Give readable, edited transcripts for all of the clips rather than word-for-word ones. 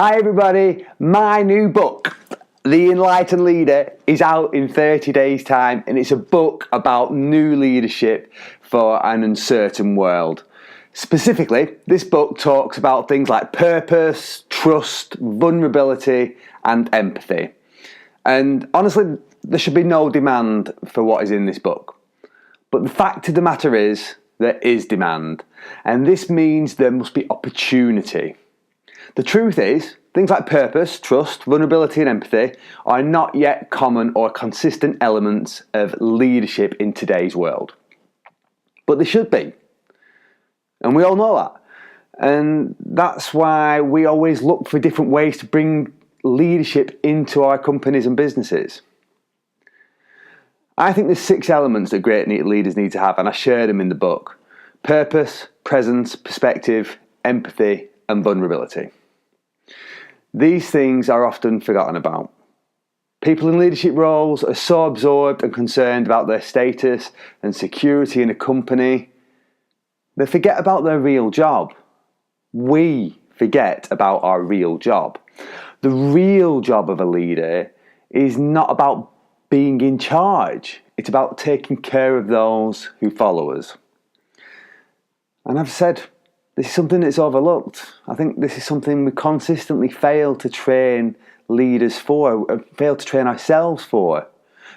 Hi everybody, my new book, The Enlightened Leader, is out in 30 days time, and it's a book about new leadership for an uncertain world. Specifically, this book talks about things like purpose, trust, vulnerability and empathy. And honestly, there should be no demand for what is in this book. But the fact of the matter is, there is demand, and this means there must be opportunity. The truth is, things like purpose, trust, vulnerability and empathy are not yet common or consistent elements of leadership in today's world. But they should be. And we all know that. And that's why we always look for different ways to bring leadership into our companies and businesses. I think there's 6 elements that great leaders need to have, and I share them in the book. Purpose, presence, perspective, empathy and vulnerability. These things are often forgotten about. People in leadership roles are so absorbed and concerned about their status and security in a company, they forget about their real job. We forget about our real job. The real job of a leader is not about being in charge. It's about taking care of those who follow us. And I've said, this is something that's overlooked. I think this is something we consistently fail to train leaders for, fail to train ourselves for.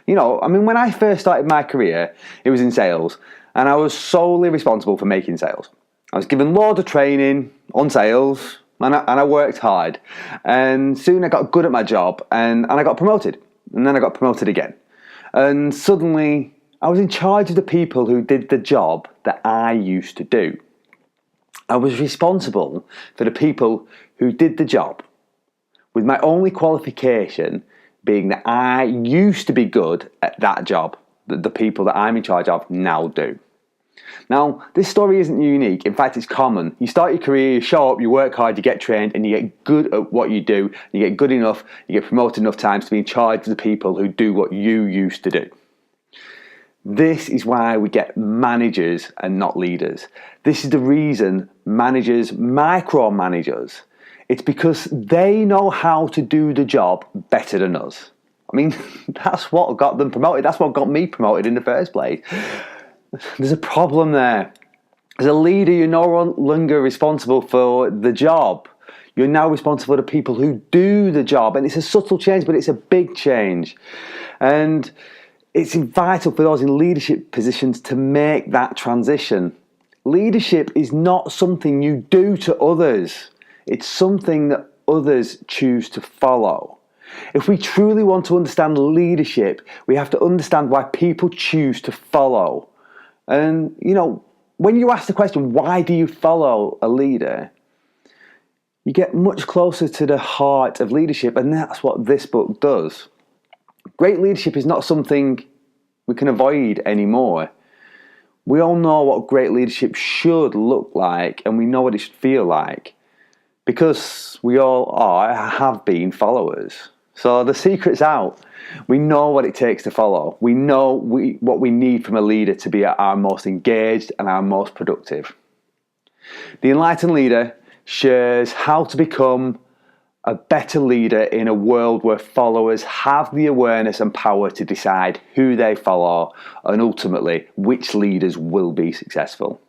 You know, I mean, when I first started my career, it was in sales, and I was solely responsible for making sales. I was given loads of training on sales, and I worked hard. And soon I got good at my job, and I got promoted. And then I got promoted again. And suddenly, I was in charge of the people who did the job that I used to do. I was responsible for the people who did the job, with my only qualification being that I used to be good at that job that the people that I'm in charge of now do. Now, this story isn't unique. In fact, it's common. You start your career, you show up, you work hard, you get trained, and you get good at what you do. You get good enough, you get promoted enough times to be in charge of the people who do what you used to do. This is why we get managers and not leaders. This is the reason managers micromanage us. It's because they know how to do the job better than us. I mean, that's what got them promoted. That's what got me promoted in the first place. There's a problem there. As a leader, you're no longer responsible for the job. You're now responsible for the people who do the job. And it's a subtle change, but it's a big change. And it's vital for those in leadership positions to make that transition. Leadership is not something you do to others. It's something that others choose to follow. If we truly want to understand leadership, we have to understand why people choose to follow. And, you know, when you ask the question, why do you follow a leader? You get much closer to the heart of leadership, and that's what this book does. Great leadership is not something we can avoid anymore. We all know what great leadership should look like, and we know what it should feel like, because we all have been followers. So the secret's out. We know what it takes to follow. We know what we need from a leader to be our most engaged and our most productive. The Enlightened Leader shares how to become a better leader in a world where followers have the awareness and power to decide who they follow and ultimately which leaders will be successful.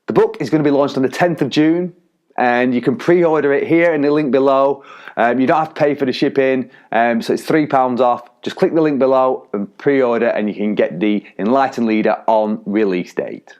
The book is going to be launched on the 10th of June, and you can pre-order it here in the link below. You don't have to pay for the shipping, so it's £3 off. Just click the link below and pre-order, and you can get the Enlightened Leader on release date.